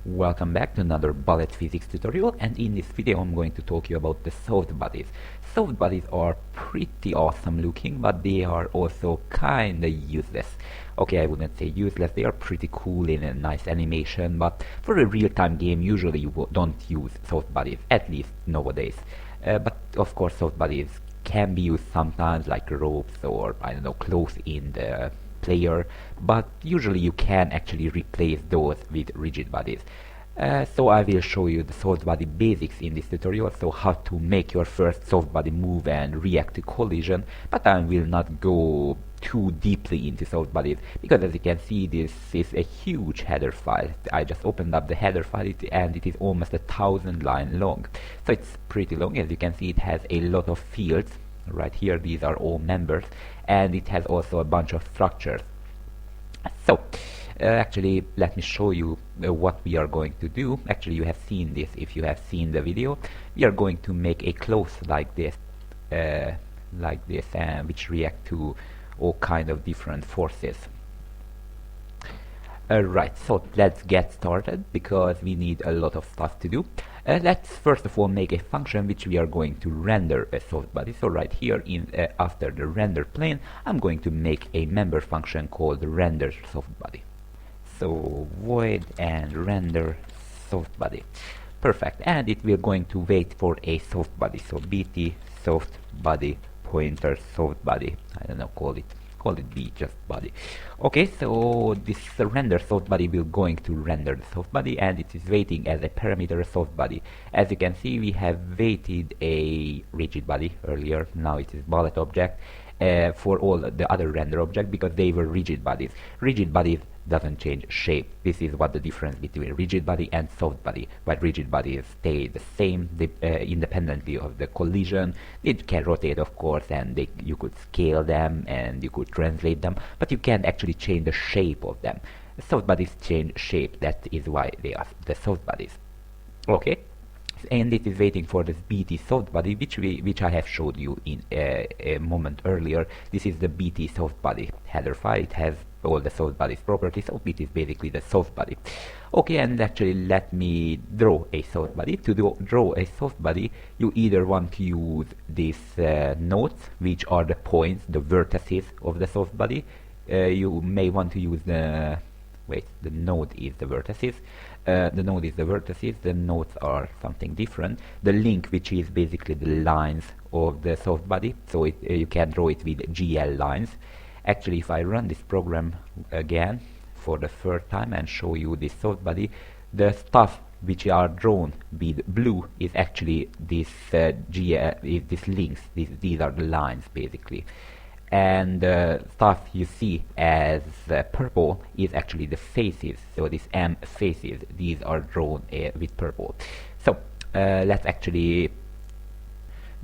Welcome back to another bullet physics tutorial, and in this video I'm going to talk to you about the soft bodies. Soft bodies are pretty awesome looking, but they are also kinda useless. Okay, I wouldn't say useless, they are pretty cool in a nice animation, but for a real-time game usually you don't use soft bodies, at least nowadays. But of course soft bodies can be used sometimes, like ropes or I don't know, clothes in the player, but usually you can actually replace those with rigid bodies. So I will show you the soft body basics in this tutorial, so how to make your first soft body move and react to collision, but I will not go too deeply into soft bodies, because as you can see this is a huge header file. I just opened up the header file and it is almost 1,000 line long, so it's pretty long. As you can see, it has a lot of fields. Right here, these are all members, and it has also a bunch of structures. So actually let me show you what we are going to do. Actually, you have seen this if you have seen the video. We are going to make a clothes like this, which react to all kind of different forces. Right, so let's get started, because we need a lot of stuff to do. Let's first of all make a function which we are going to render a soft body. So right here, after the render plane, I'm going to make a member function called render soft body. So void and render soft body. Perfect, and it will going to wait for a soft body. So bt soft body pointer soft body. I don't know, call it B, just body. Okay, so this render soft body will going to render the soft body, and it is waiting as a parameter soft body. As you can see, we have waited a rigid body earlier. Now it is bullet object for all the other render object, because they were rigid bodies. Rigid bodies doesn't change shape. This is what the difference between rigid body and soft body. But rigid bodies stay the same independently of the collision. It can rotate, of course, and you could scale them and you could translate them, but you can't actually change the shape of them. Soft bodies change shape. That is why they are the soft bodies. Okay, and it is waiting for this BT soft body, which I have showed you in a moment earlier. This is the BT soft body header file. It has all the soft bodies properties, so it is basically the soft body. Okay, and actually let me draw a soft body. To draw a soft body, you either want to use these nodes, which are the points, the vertices of the soft body. You may want to use the node is the vertices. The node is the vertices, the nodes are something different. The link, which is basically the lines of the soft body, so you can draw it with GL lines. Actually, if I run this program again for the third time and show you this soft body, the stuff which are drawn with blue is actually this these links. These are the lines basically, and the stuff you see as purple is actually the faces. So these M faces, these are drawn with purple. So let's actually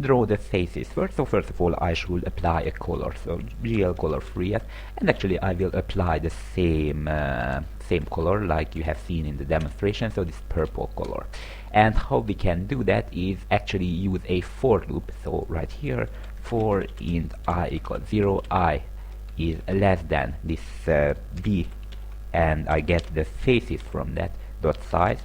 draw the faces first. So first of all, I should apply a color, so GL color free, and actually I will apply the same color like you have seen in the demonstration, so this purple color. And how we can do that is actually use a for loop. So right here, for int I equals 0, I is less than this b, and I get the faces from that dot size.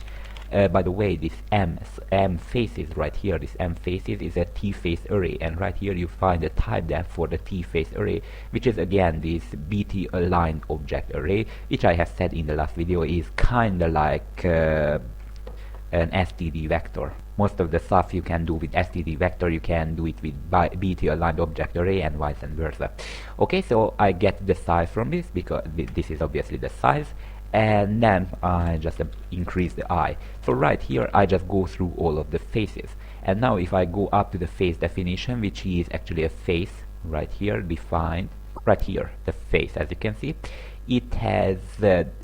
By the way, this M faces right here, this M faces is a T-face array, and right here you find the type def for the T-face array, which is again this BT aligned object array, which I have said in the last video is kinda like an STD vector. Most of the stuff you can do with STD vector, you can do it with BT aligned object array and vice versa. Okay, so I get the size from this, because this is obviously the size, and then I just increase the I. So right here I just go through all of the faces, and now if I go up to the face definition, which is actually a face right here defined, right here the face, as you can see, it has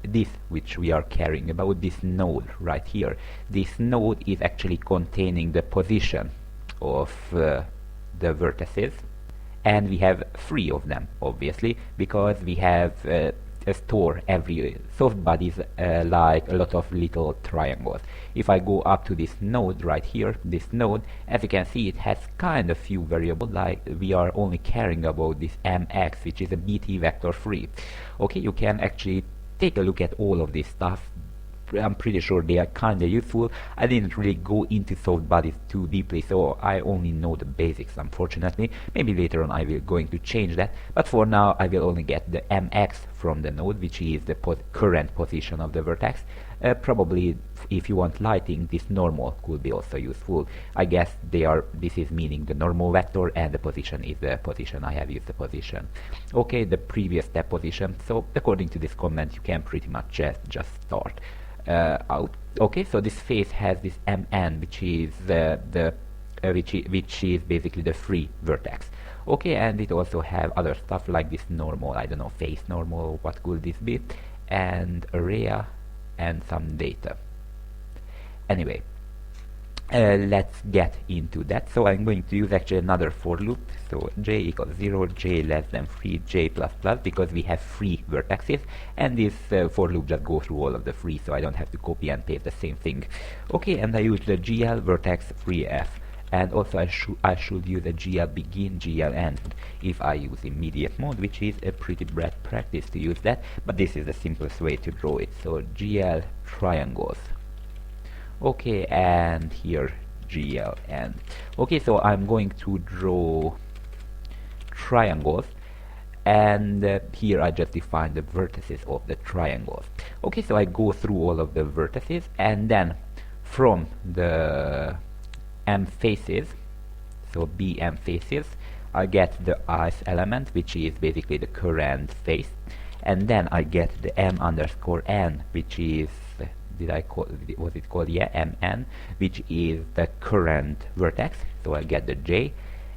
this which we are caring about, this node right here. This node is actually containing the position of the vertices, and we have 3 of them obviously, because we have store every soft bodies like a lot of little triangles. If I go up to this node right here, this node, as you can see, it has kind of few variables, like we are only caring about this mx, which is a bt vector free. Okay, you can actually take a look at all of this stuff I'm pretty sure they are kinda useful. I didn't really go into soft bodies too deeply, so I only know the basics, unfortunately. Maybe later on I will going to change that, but for now I will only get the mx from the node, which is the current position of the vertex. Probably if you want lighting, this normal could be also useful. I guess this is meaning the normal vector, and the position is the position. I have used the position. Okay, the previous step position. So according to this comment, you can pretty much just start out. Okay, so this face has this mn, which is which is basically the free vertex. Okay, and it also have other stuff like this normal, I don't know, face normal, what could this be, and area, and some data. Anyway, let's get into that. So I'm going to use actually another for loop. So j equals 0, j less than 3, j plus plus, because we have free vertexes, and this for loop just go through all of the free, so I don't have to copy and paste the same thing. Okay, and I use the gl vertex free f. And also I should use a gl begin, gl end if I use immediate mode, which is a pretty bad practice to use that, but this is the simplest way to draw it. So gl triangles. Okay, and here gl end. Okay, so I'm going to draw triangles, and here I just define the vertices of the triangles. Okay, so I go through all of the vertices, and then from the m faces, so bm faces, I get the ith element, which is basically the current face, and then I get the m underscore n, which is was it called, yeah, mn, which is the current vertex, so I get the j,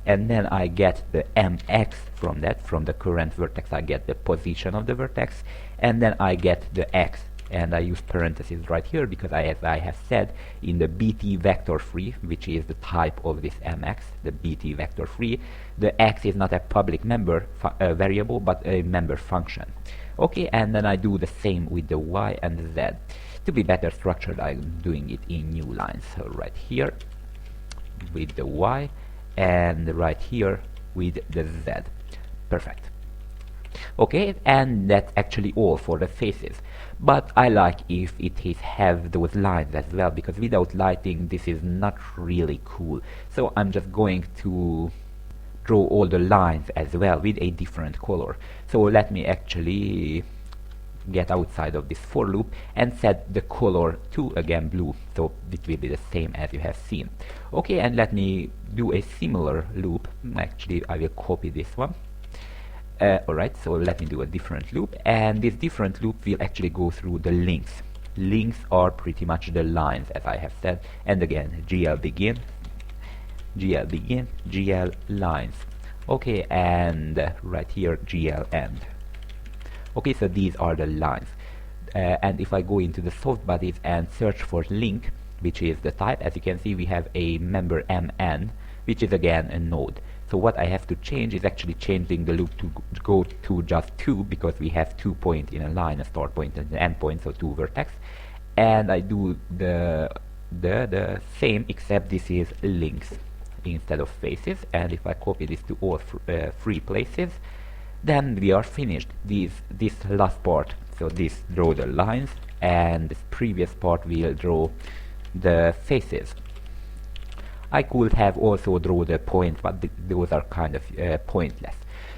and then I get the mx from that. From the current vertex I get the position of the vertex, and then I get the x, and I use parentheses right here because as I have said, in the bt vector free, which is the type of this mx, the bt vector free, the x is not a public member variable, but a member function. Okay, and then I do the same with the y and the z. To be better structured, I'm doing it in new lines. So right here with the y, and right here with the z. Perfect. Okay, and that's actually all for the faces. But I like if it is have those lines as well, because without lighting this is not really cool. So I'm just going to draw all the lines as well with a different color. So let me actually get outside of this for loop and set the color to again blue, so it will be the same as you have seen. Okay, and let me do a similar loop. Actually I will copy this one. Alright, so let me do a different loop, and this different loop will actually go through the links. Links are pretty much the lines, as I have said, and again gl begin, gl lines. Okay, and right here gl end. Okay, so these are the lines, and if I go into the soft bodies and search for link, which is the type, as you can see we have a member mn, which is again a node. So what I have to change is actually changing the loop to go to just 2, because we have 2 points in a line, a start point and an end point, so 2 vertex. And I do the same, except this is links instead of faces, and if I copy this to all 3 places, then we are finished. This last part, so this draw the lines, and this previous part will draw the faces. I could have also draw the points, but those are kind of pointless.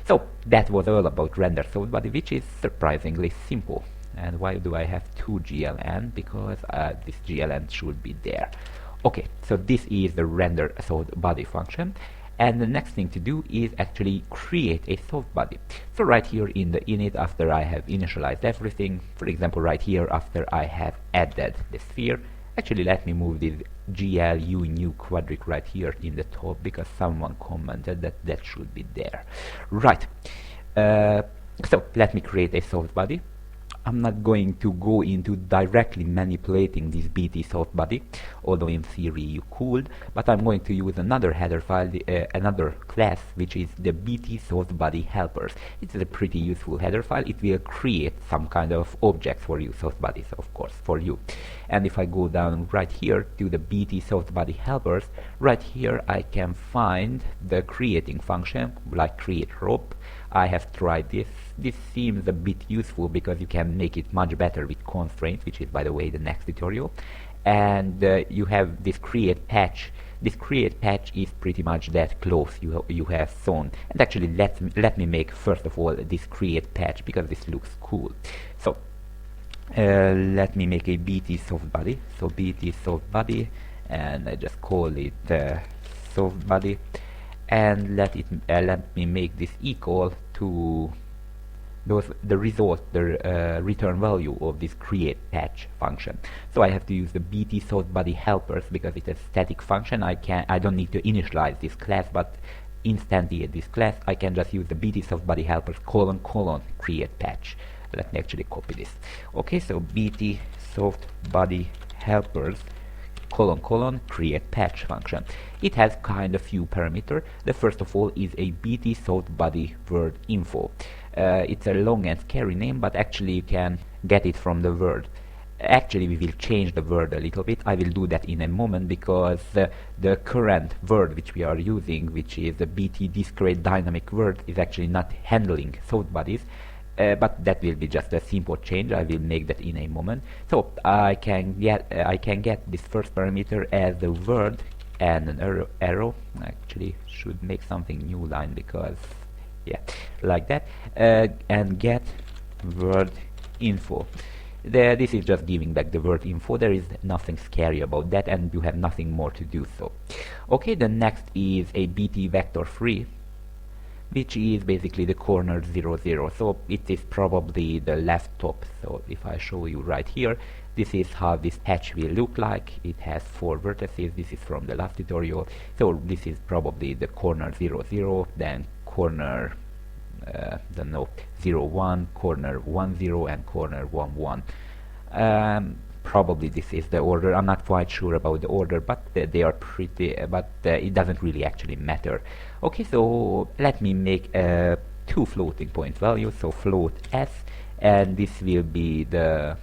So that was all about render soft body, which is surprisingly simple. And why do I have 2 gln? Because this gln should be there. Okay, so this is the render soft body function. And the next thing to do is actually create a soft body. So right here in the init, after I have initialized everything, for example right here after I have added the sphere, actually let me move this glu new quadric right here in the top, because someone commented that that should be there. Right, so let me create a soft body. I'm not going to go into directly manipulating this bt soft body, although in theory you could, but I'm going to use another header file, another class, which is the bt soft body helpers. It's a pretty useful header file. It will create some kind of objects for you, soft bodies of course, for you. And if I go down right here to the bt softbody helpers, right here I can find the creating function like create rope. I have tried this. This seems a bit useful because you can make it much better with constraints, which is by the way the next tutorial. And you have this create patch. This create patch is pretty much that close you have shown. And actually let me make first of all this create patch because this looks cool. So let me make a bt softbody. So bt softbody, and I just call it softbody, and let me make this equal to the return value of this create patch function. So I have to use the bt softbody helpers because it's a static function. I don't need to initialize this class, but instantiate this class. I can just use the bt softbody helpers : create patch. Let me actually copy this. Okay, so bt softbody helpers : create patch function. It has kind of few parameters. The first of all is a bt softbody word info. It's a long and scary name, but actually you can get it from the word. Actually we will change the word a little bit. I will do that in a moment because the current word which we are using, which is the bt discrete dynamic word, is actually not handling softbodies. But that will be just a simple change. I will make that in a moment. So I can get this first parameter as the word and an arrow. Actually should make something new line because yeah, like that, and get word info. This is just giving back the word info. There is nothing scary about that, and you have nothing more to do. So okay, the next is a bt vector free, which is basically the corner 0 0. So it is probably the left top. So if I show you right here, this is how this patch will look like. It has 4 vertices. This is from the last tutorial. So this is probably the corner 0 0, then corner 0 1, corner 1 0, and corner 1 1. Probably this is the order. I'm not quite sure about the order, but they are pretty, but it doesn't really actually matter. Okay, so let me make 2 floating point values. So float s, and this will be the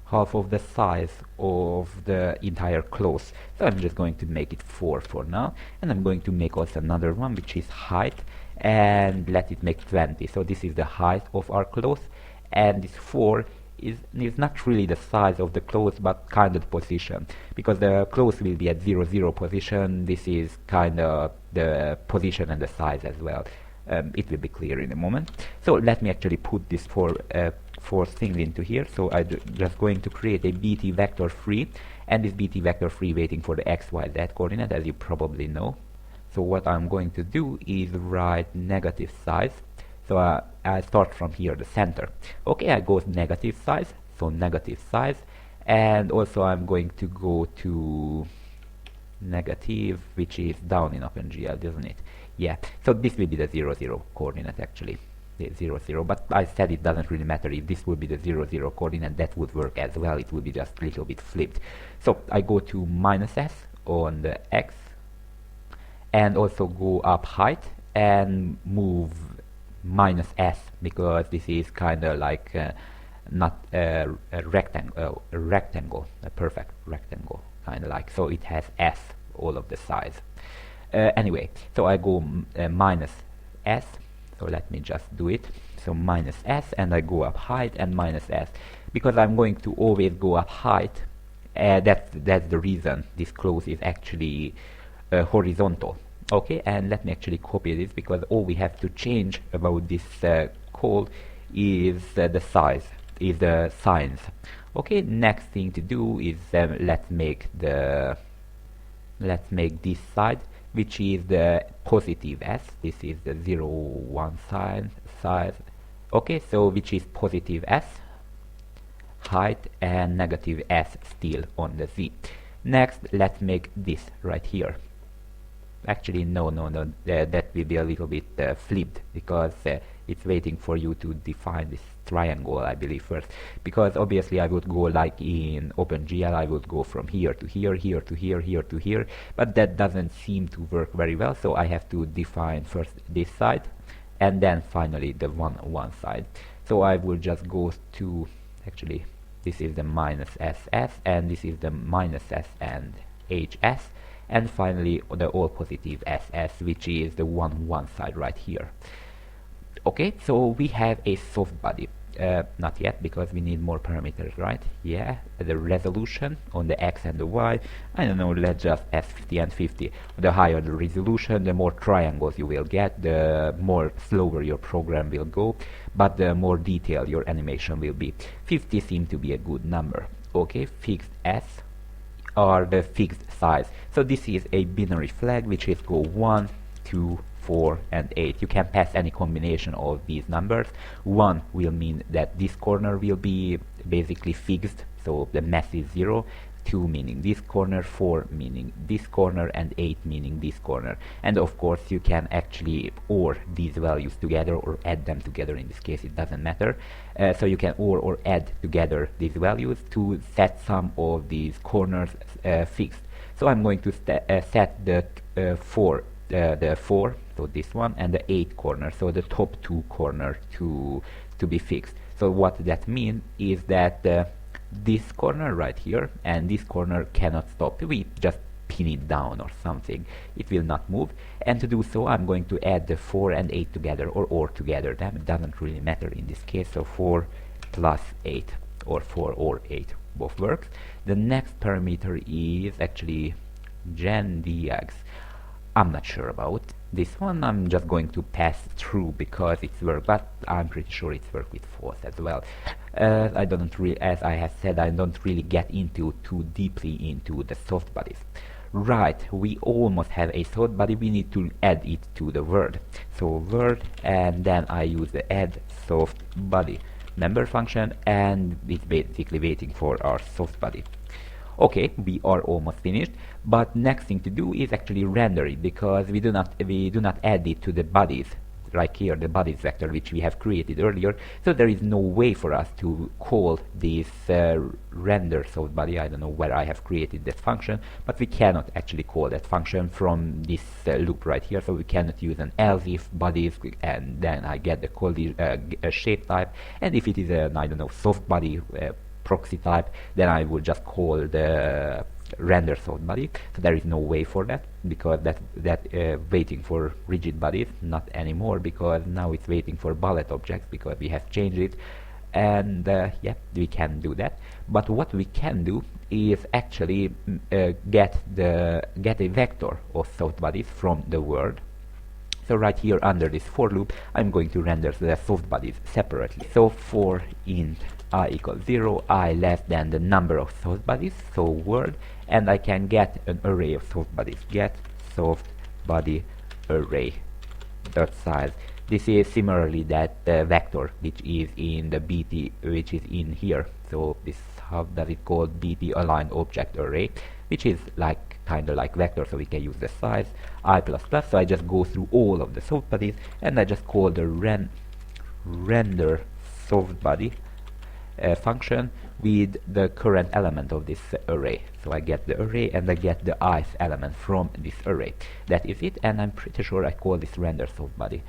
half of the size of the entire clause. So I'm just going to make it 4 for now, and I'm going to make also another one which is height, and let it make 20. So this is the height of our clause, and this 4 is not really the size of the clause but kind of the position, because the clause will be at 0 0 position. This is kind of the position and the size as well. It will be clear in a moment. So let me actually put this four things into here. So I'm just going to create a bt vector free, and this bt vector free waiting for the x, y, z coordinate, as you probably know. So what I'm going to do is write negative size. So I start from here, the center. Okay, I go negative size, so negative size, and also I'm going to go to negative, which is down in opengl, doesn't it? Yeah, so this will be the 0 0 coordinate actually, the 0 0, but I said it doesn't really matter. If this would be the 0 0 coordinate, that would work as well. It would be just a little bit flipped. So I go to -s on the x, and also go up height and move -s, because this is kind of like not a rectangle, a perfect rectangle, kind of like. So it has s all of the size. Anyway, so I go -s. So let me just do it. So -s, and I go up height and -s, because I'm going to always go up height. That's the reason this clause is actually horizontal. Okay, and let me actually copy this, because all we have to change about this call is the size, is the signs. Okay, next thing to do is let's make this side, which is the positive s. This is the 0 1 size. Okay, so which is positive s height and negative s still on the z. Next, let's make this right here. Actually, no, that will be a little bit flipped, because it's waiting for you to define this triangle, I believe, first. Because obviously I would go like in OpenGL, I would go from here to here, here to here, here to here, but that doesn't seem to work very well, so I have to define first this side, and then finally the one side. So I will just go to, actually, this is the minus SS, and this is the minus S and HS, and finally the all positive SS, which is the one side right here. Okay, so we have a soft body. Not yet, because we need more parameters, right? Yeah, the resolution on the X and the Y, I don't know, let's just S50 and 50. The higher the resolution, the more triangles you will get, the more slower your program will go, but the more detailed your animation will be. 50 seems to be a good number. Okay, fixed S are the fixed size. So this is a binary flag, which is go 1, 2, 4 and 8. You can pass any combination of these numbers. 1 will mean that this corner will be basically fixed, so the mass is 0. 2 meaning this corner, 4 meaning this corner, and 8 meaning this corner. And of course you can actually OR these values together or add them together. In this case it doesn't matter. So you can OR or add together these values to set some of these corners fixed. So I'm going to set the 4, so this one, and the 8 corner, so the top 2 corner to be fixed. So what that means is that this corner right here and this corner cannot stop. We just pin it down or something, it will not move. And to do so I'm going to add the 4 and 8 together, or together. That doesn't really matter in this case. So 4 plus 8, or 4 or 8, both works. The next parameter is actually gendiax. I'm not sure about this one. I'm just going to pass through because it's work, but I'm pretty sure it's work with force as well. As I have said, I don't really get into too deeply into the soft bodies. Right, we almost have a soft body. We need to add it to the word. So word, and then I use the add soft body member function, and it's basically waiting for our soft body. Okay, we are almost finished, but next thing to do is actually render it, because we do not add it to the bodies, like here the bodies vector which we have created earlier. So there is no way for us to call this render soft body. I don't know where I have created that function, but we cannot actually call that function from this loop right here. So we cannot use an else if bodies, and then I get the shape type, and if it is an, I don't know, soft body proxy type, then I would just call the render soft body. So there is no way for that, because that waiting for rigid bodies, not anymore, because now it's waiting for bullet objects, because we have changed it. And yeah, we can do that. But what we can do is actually get a vector of soft bodies from the word. So right here under this for loop, I'm going to render the soft bodies separately. So for int I equals 0, I less than the number of soft bodies, so word, and I can get an array of soft bodies. Get soft body array dot size. This is similarly that vector which is in the BT, which is in here. So this, how does it called, BT aligned object array, which is like kind of like vector, so we can use the size I++. So I just go through all of the soft bodies, and I just call the render soft body function with the current element of this array. So I get the array and I get the ith element from this array. That is it, and I'm pretty sure I call this render soft body.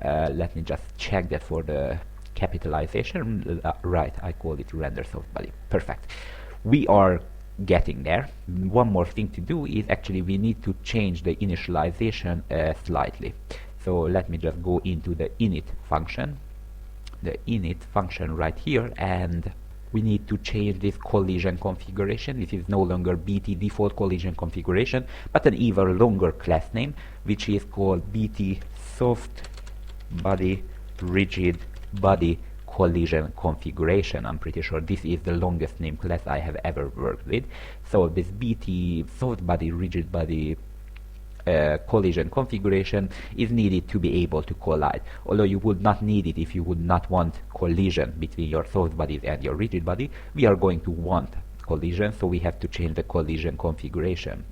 Let me just check that for the capitalization. Right, I call it render soft body. Perfect. We are getting there. One more thing to do is actually we need to change the initialization slightly. So let me just go into the init function. The init function right here, and we need to change this collision configuration. This is no longer BT default collision configuration, but an even longer class name, which is called BT soft body rigid body collision configuration. I'm pretty sure this is the longest name class I have ever worked with. So this BT soft body rigid body collision configuration is needed to be able to collide, although you would not need it if you would not want collision between your soft bodies and your rigid body. We are going to want collision, so we have to change the collision configuration.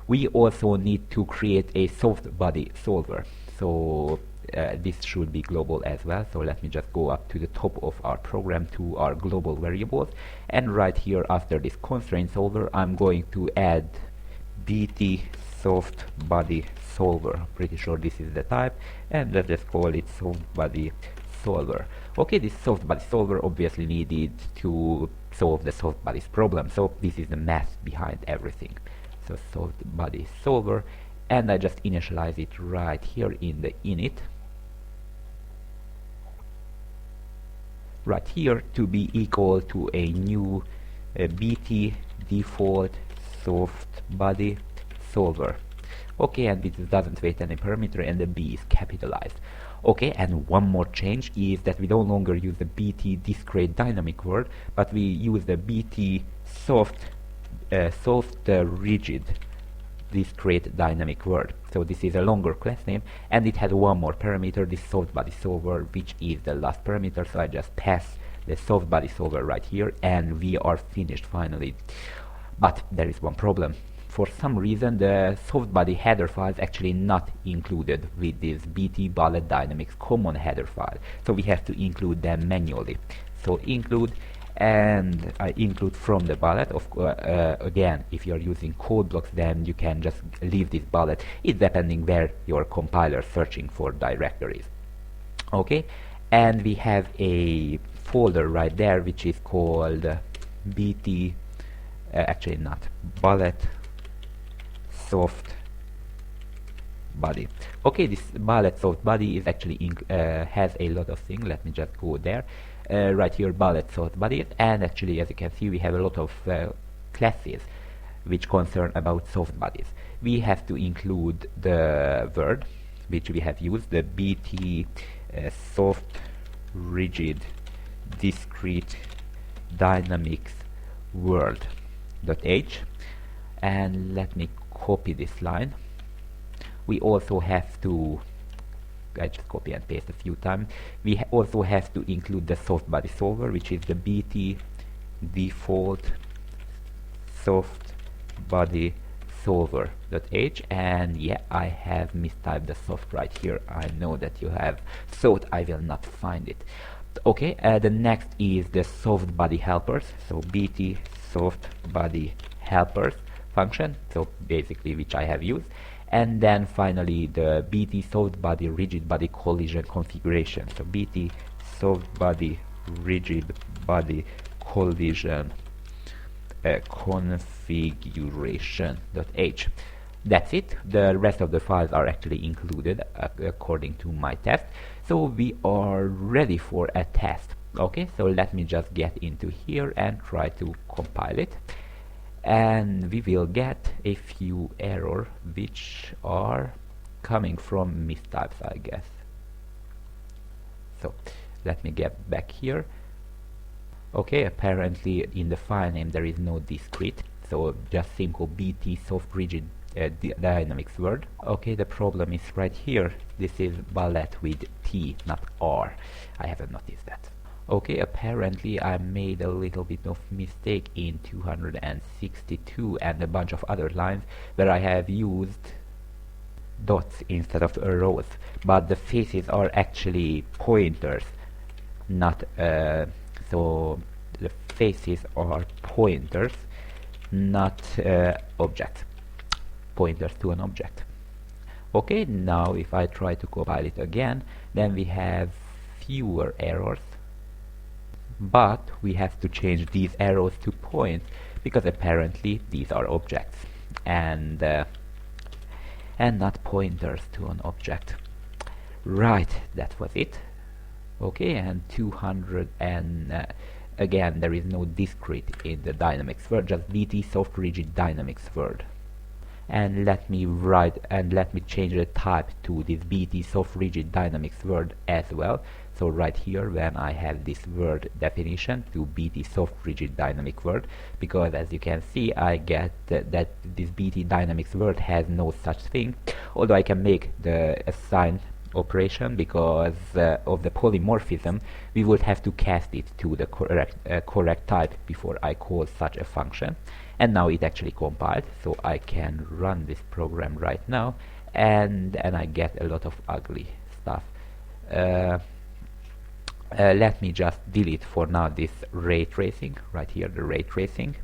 We also need to create a soft body solver, so this should be global as well. So let me just go up to the top of our program to our global variables, and right here after this constraint solver I'm going to add BT soft body solver. Pretty sure this is the type, and let's just call it soft body solver. Okay, this soft body solver obviously needed to solve the softbodies problem. So this is the math behind everything. So softbody solver, and I just initialize it right here in the init, right here, to be equal to a new bt default softbody solver. Okay, and it doesn't wait any parameter, and the B is capitalized. Okay, and one more change is that we no longer use the bt discrete dynamic word, but we use the bt soft rigid discrete dynamic word. So this is a longer class name, and it has one more parameter, this softbody solver, which is the last parameter. So I just pass the softbody solver right here, and we are finished finally. But there is one problem. For some reason, the softbody header file is actually not included with this bt bullet dynamics common header file. So we have to include them manually. So include, and I include from the bullet. Of again, if you are using code blocks, then you can just leave this bullet. It's depending where your compiler is searching for directories. Okay, and we have a folder right there which is called bt, actually not, bullet soft body. Okay, this bullet soft body is actually has a lot of things. Let me just go there. Right here, bullet soft body, and actually, as you can see, we have a lot of classes which concern about soft bodies. We have to include the word which we have used, the bt soft rigid discrete dynamics world.h, and let me copy this line. We also have to, I just copy and paste a few times. We also have to include the softbody solver, which is the bt default softbody solver.h, and yeah, I have mistyped the soft right here. I know that you have thought I will not find it. Okay, the next is the softbody helpers. So bt softbody helpers function, so basically which I have used, and then finally the bt softbody rigid body collision configuration. So bt softbody rigid body collision configuration.h. That's it. The rest of the files are actually included according to my test. So we are ready for a test. Okay, so let me just get into here and try to compile it, and we will get a few errors which are coming from mistypes, I guess. So let me get back here. Okay, apparently in the file name there is no discrete, so just simple bt soft rigid dynamics word. Okay, the problem is right here. This is bullet with T, not R. I haven't noticed that. Okay, apparently I made a little bit of mistake in 262 and a bunch of other lines where I have used dots instead of arrows, but the faces are actually pointers, not so the faces are pointers, not objects, pointers to an object. Okay, now if I try to compile it again, then we have fewer errors, but we have to change these arrows to points because apparently these are objects and not pointers to an object. Right, that was it. Okay, and 200 and again there is no discrete in the dynamics word, just bt soft rigid dynamics word. And let me write and let me change the type to this bt soft rigid dynamics word as well. So right here, when I have this word definition to bt soft rigid dynamic word, because as you can see I get that this bt dynamics word has no such thing, although I can make the assign operation because of the polymorphism. We would have to cast it to the correct type before I call such a function. And now it actually compiled, so I can run this program right now, and I get a lot of ugly stuff. Let me just delete for now this ray tracing right here, the ray tracing,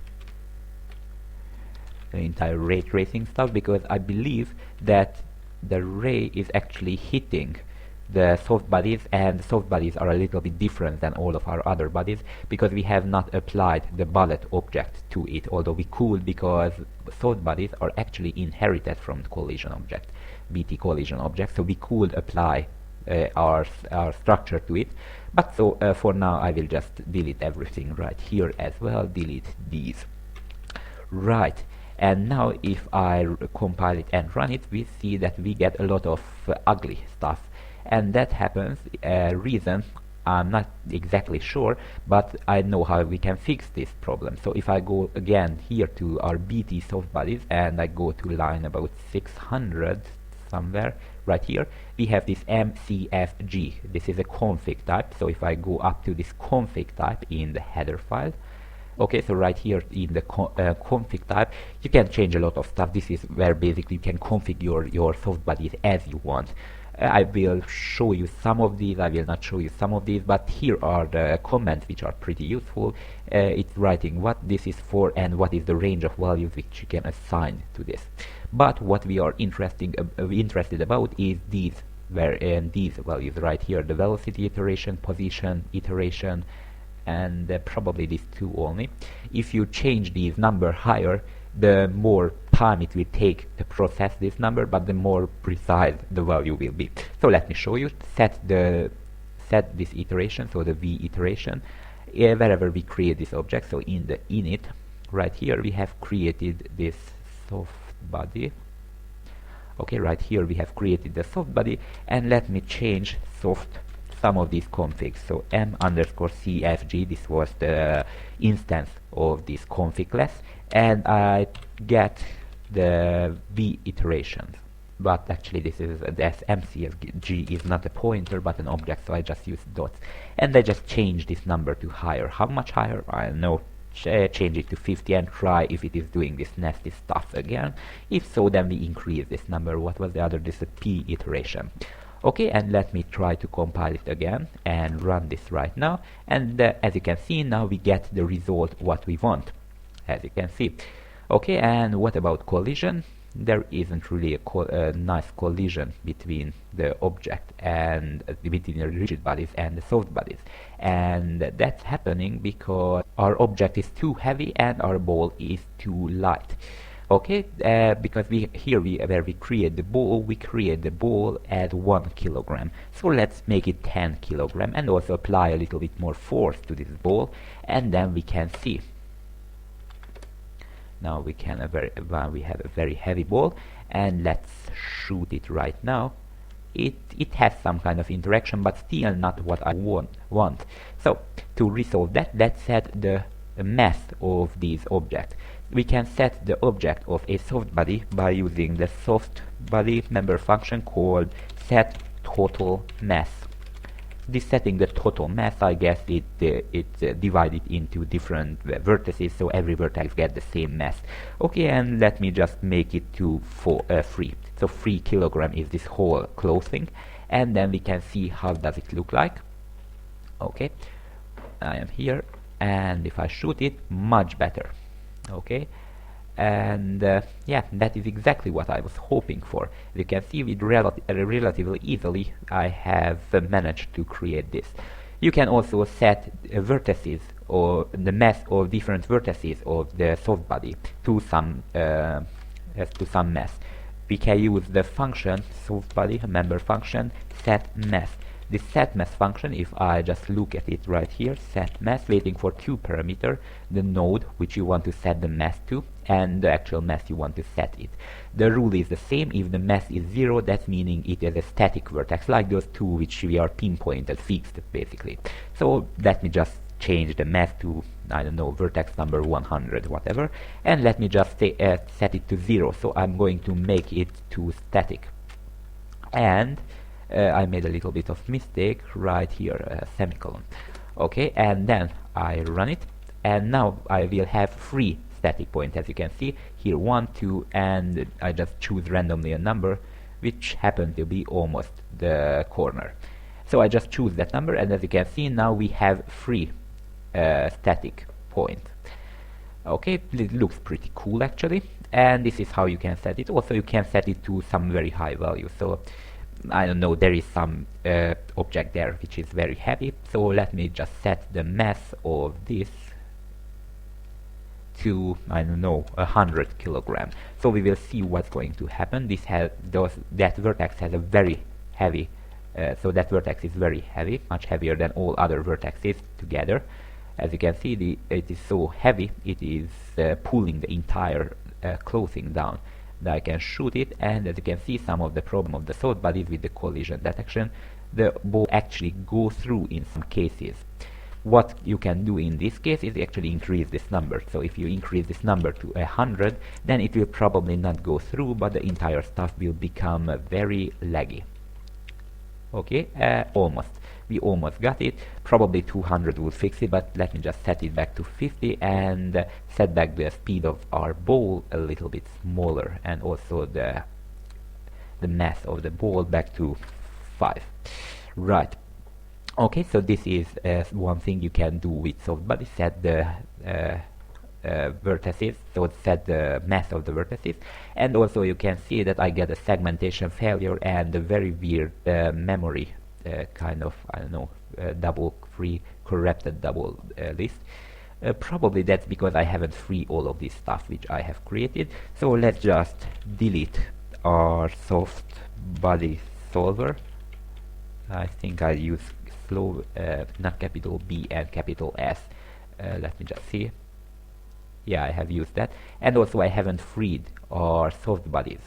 the entire ray tracing stuff, because I believe that the ray is actually hitting the soft bodies, and soft bodies are a little bit different than all of our other bodies because we have not applied the bullet object to it, although we could, because soft bodies are actually inherited from the collision object, BT collision object, so we could apply our structure to it. But so for now I will just delete everything right here as well, delete these. Right, and now if I compile it and run it, we see that we get a lot of ugly stuff, and that happens reason I'm not exactly sure, but I know how we can fix this problem. So if I go again here to our BT soft bodies and I go to line about 600 somewhere, right here we have this MCFG. This is a config type, so if I go up to this config type in the header file, okay, so right here in the config type you can change a lot of stuff. This is where basically you can configure your soft bodies as you want. I will show you some of these, I will not show you some of these, but here are the comments which are pretty useful. It's writing what this is for and what is the range of values which you can assign to this. But what we are interested about is these values right here, the velocity iteration, position iteration, and probably these two only. If you change these number higher, the more time it will take to process this number, but the more precise the value will be. So let me show you. Set this iteration, so the V iteration, wherever we create this object. So in the init, right here we have created this soft body. Okay, right here we have created the soft body, and let me change some of these configs. So m_cfg, this was the instance of this config class, and I get the V iterations, but actually this is MCFG is not a pointer but an object, so I just use dots, and I just change this number to higher. How much higher? I don't know. Change it to 50 and try if it is doing this nasty stuff again. If so, then we increase this number. What was the other? This is a P iteration. Okay, and let me try to compile it again and run this right now, and as you can see, now we get the result what we want, as you can see. Okay, and what about collision? There isn't really a nice collision between the object and between the rigid bodies and the soft bodies, and that's happening because our object is too heavy and our ball is too light. Okay, because where we create the ball, we create the ball at 1 kilogram. So let's make it 10 kilogram and also apply a little bit more force to this ball, and then we can see. Now we have a very heavy ball, and let's shoot it right now. It has some kind of interaction, but still not what I want. So to resolve that, let's set the mass of these objects. We can set the object of a soft body by using the soft body member function called set total mass. This setting the total mass, I guess it's divided into different vertices, so every vertex gets the same mass. Okay, and let me just make it to 3. So 3 kilogram is this whole clothing, and then we can see how does it look like. Okay, I am here, and if I shoot it, much better. Okay, and yeah, that is exactly what I was hoping for. You can see with relatively easily I have managed to create this. You can also set vertices or the mass of different vertices of the soft body to some mass. We can use the function soft body member function set mass. The set mass function, if I just look at it right here, set mass, waiting for 2 parameters, the node which you want to set the mass to and the actual mass you want to set it. The rule is the same. If the mass is 0, that's meaning it is a static vertex, like those two which we are pinpointed, fixed basically. So let me just change the mass to, I don't know, vertex number 100, whatever, and let me just set it to 0. So I'm going to make it to static, and I made a little bit of mistake right here, semicolon. Okay, and then I run it, and now I will have 3 static points, as you can see here, 1, 2, and I just choose randomly a number which happens to be almost the corner. So I just choose that number, and as you can see, now we have 3 static points. Okay, it looks pretty cool actually, and this is how you can set it. Also, you can set it to some very high value. So I don't know, there is some object there which is very heavy. So let me just set the mass of this to, I don't know, 100 kilograms. So we will see what's going to happen. That vertex has a very heavy, so that vertex is very heavy, much heavier than all other vertexes together. As you can see, it is so heavy, it is pulling the entire clothing down. Now I can shoot it, and as you can see, some of the problem of the soft bodies with the collision detection, the ball actually go through in some cases. What you can do in this case is actually increase this number. So if you increase this number to 100, then it will probably not go through, but the entire stuff will become very laggy. Okay, almost. We almost got it. Probably 200 will fix it, but let me just set it back to 50 and set back the speed of our ball a little bit smaller, and also the mass of the ball back to 5. Right. Okay, so this is one thing you can do with softbody. Set the vertices, so set the mass of the vertices, and also you can see that I get a segmentation failure and a very weird memory kind of, I don't know, double free corrupted double list. Probably that's because I haven't free all of this stuff which I have created. So let's just delete our soft body solver. I think I use slow, not capital B and capital S. Let me just see. Yeah, I have used that. And also I haven't freed our soft bodies.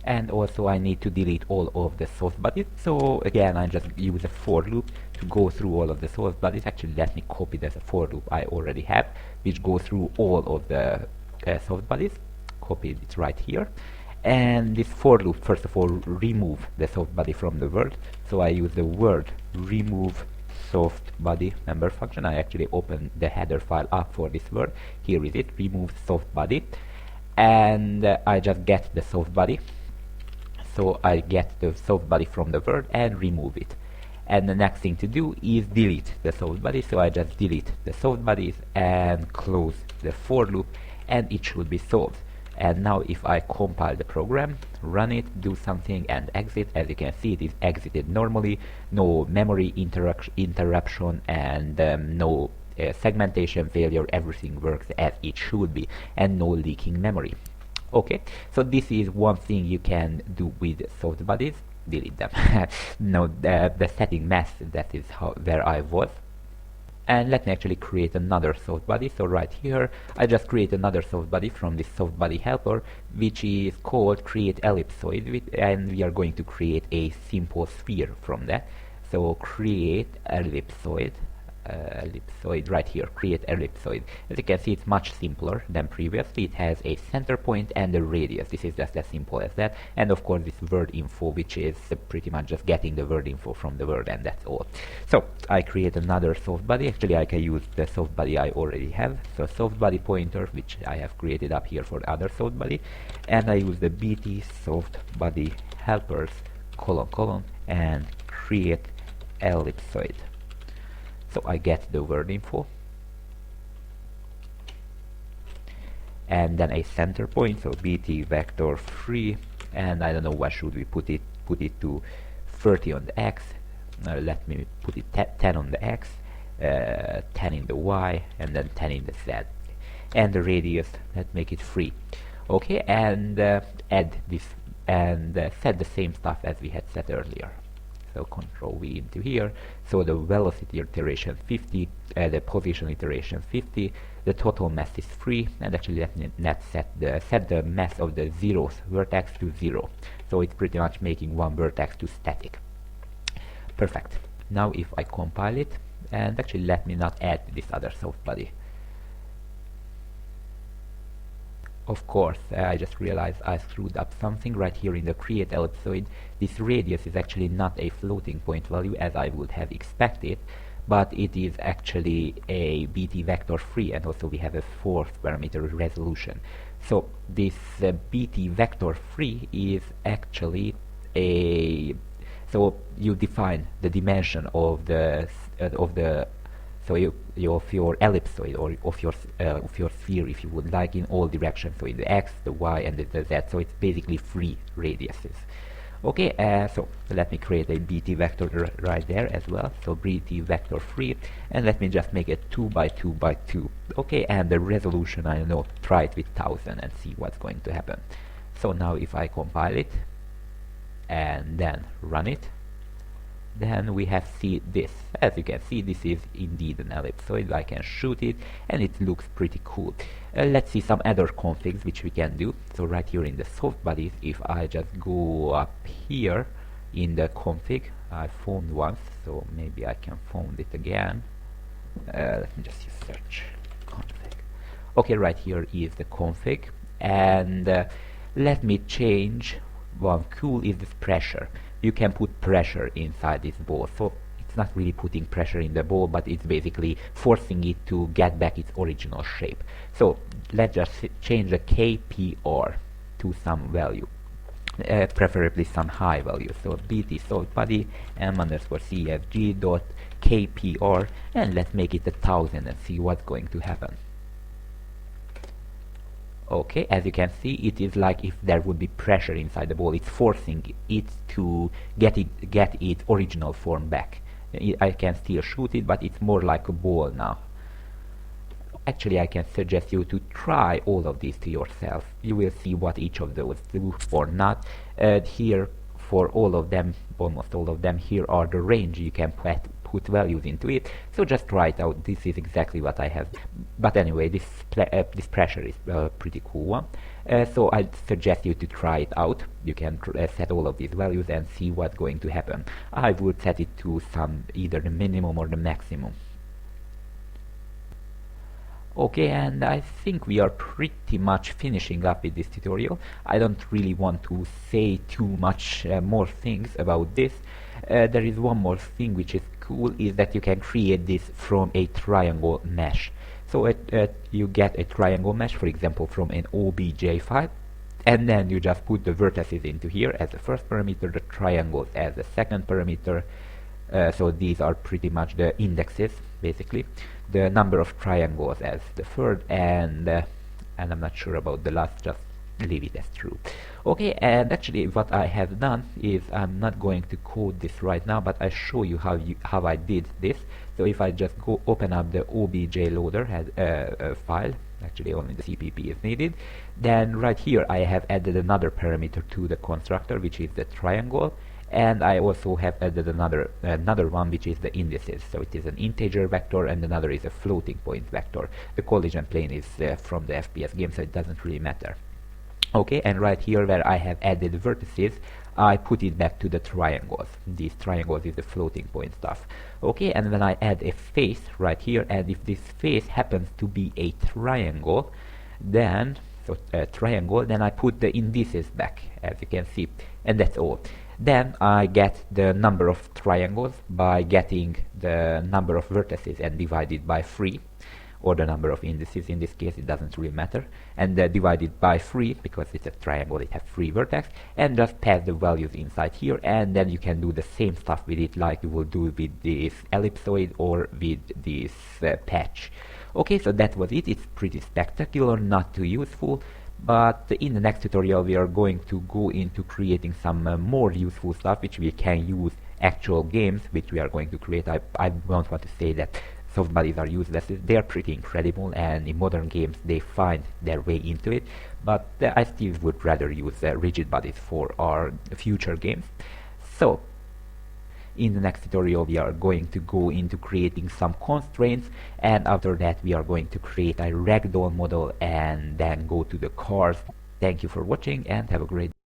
And also I need to delete all of the soft bodies. So again, I just use a for loop to go through all of the soft bodies. Actually, let me copy this for loop I already have, which goes through all of the soft bodies. Copy it right here. And this for loop, first of all, remove the soft body from the word. So I use the word remove soft body member function. I actually open the header file up for this word. Here is it, remove soft body. And I just get the soft body. So I get the soft body from the word and remove it. And the next thing to do is delete the soft body. So I just delete the soft bodies and close the for loop, and it should be solved. And now if I compile the program, run it, do something and exit, as you can see it is exited normally, no memory interruption and no segmentation failure, everything works as it should be, and no leaking memory. Okay, so this is one thing you can do with soft bodies. Delete them. No, the setting mass, that is where I was. And let me actually create another soft body. So right here, I just create another soft body from this soft body helper, which is called create ellipsoid, and we are going to create a simple sphere from that. So create ellipsoid. Ellipsoid right here, create ellipsoid. As you can see, it's much simpler than previously. It has a center point and a radius. This is just as simple as that, and of course this word info, which is pretty much just getting the word info from the word, and that's all. So I create another soft body. Actually I can use the soft body I already have, so soft body pointer, which I have created up here for the other soft body, and I use the bt soft body helpers : and create ellipsoid. So I get the word info, and then a center point, so bt vector 3, and I don't know what should we put it to 30 on the x. Let me put it 10 on the x, 10 in the y, and then 10 in the z, and the radius, let's make it 3. Okay, and add this and set the same stuff as we had set earlier. So Control V into here. So the velocity iteration 50, the position iteration 50, the total mass is 3, and actually let me set the mass of the zeroth vertex to 0. So it's pretty much making one vertex to static. Perfect. Now if I compile it, and actually let me not add this other soft body. Of course, I just realized I screwed up something right here in the create ellipsoid. This radius is actually not a floating point value as I would have expected, but it is actually a bt vector 3, and also we have a 4th parameter resolution. So this bt vector 3 is actually a, so you define the dimension of the so of your ellipsoid, or of your sphere, if you would like, in all directions, so in the x, the y, and the z. So it's basically 3 radiuses. Okay, so let me create a bt vector right there as well. So bt vector 3, and let me just make it 2 by 2 by 2. Okay, and the resolution, I don't know, try it with 1000 and see what's going to happen. So now if I compile it and then run it, then we have see this. As you can see, this is indeed an ellipsoid. I can shoot it and it looks pretty cool. Let's see some other configs which we can do. So right here in the softbodies, if I just go up here in the config, I found once, so maybe I can find it again. Let me just use search config. Okay, right here is the config, and let me change one cool is this pressure. You can put pressure inside this ball, so it's not really putting pressure in the ball, but it's basically forcing it to get back its original shape. So let's just change the kpr to some value, preferably some high value. So bt softbody m_cfg dot kpr, and let's make it 1000 and see what's going to happen. Okay, as you can see, it is like if there would be pressure inside the ball. It's forcing it to get its original form back. I can still shoot it, but it's more like a ball now. Actually, I can suggest you to try all of these to yourself. You will see what each of those do or not. Here, for all of them, almost all of them, here are the range you can put values into it. So just try it out. This is exactly what I have. But anyway, this pressure is a pretty cool one. So I suggest you to try it out. You can set all of these values and see what's going to happen. I would set it to some either the minimum or the maximum. Okay, and I think we are pretty much finishing up with this tutorial. I don't really want to say too much more things about this. There is one more thing which is cool, is that you can create this from a triangle mesh. So you get a triangle mesh, for example, from an obj file, and then you just put the vertices into here as the first parameter, the triangles as the second parameter. So these are pretty much the indexes, basically. The number of triangles as the third, and I'm not sure about the last, just leave it as true. Okay, and actually what I have done is, I'm not going to code this right now, but I show you how I did this. So if I just go open up the obj loader file, actually only the cpp is needed, then right here I have added another parameter to the constructor, which is the triangle, and I also have added another one, which is the indices. So it is an integer vector and another is a floating point vector. The collision plane is from the FPS game, so it doesn't really matter. Okay, and right here where I have added vertices, I put it back to the triangles. These triangles is the floating point stuff. Okay, and when I add a face right here, and if this face happens to be a triangle, then then I put the indices back, as you can see, and that's all. Then I get the number of triangles by getting the number of vertices and divide it by 3, or the number of indices. In this case, it doesn't really matter, and divide it by 3 because it's a triangle, it has 3 vertex, and just pass the values inside here, and then you can do the same stuff with it like you will do with this ellipsoid or with this patch. Okay, so that was it. It's pretty spectacular, not too useful, but in the next tutorial we are going to go into creating some more useful stuff which we can use actual games which we are going to create. I don't want to say that softbodies are useless. They are pretty incredible, and in modern games they find their way into it, but I still would rather use rigid bodies for our future games. So in the next tutorial we are going to go into creating some constraints, and after that we are going to create a ragdoll model and then go to the cars. Thank you for watching and have a great day.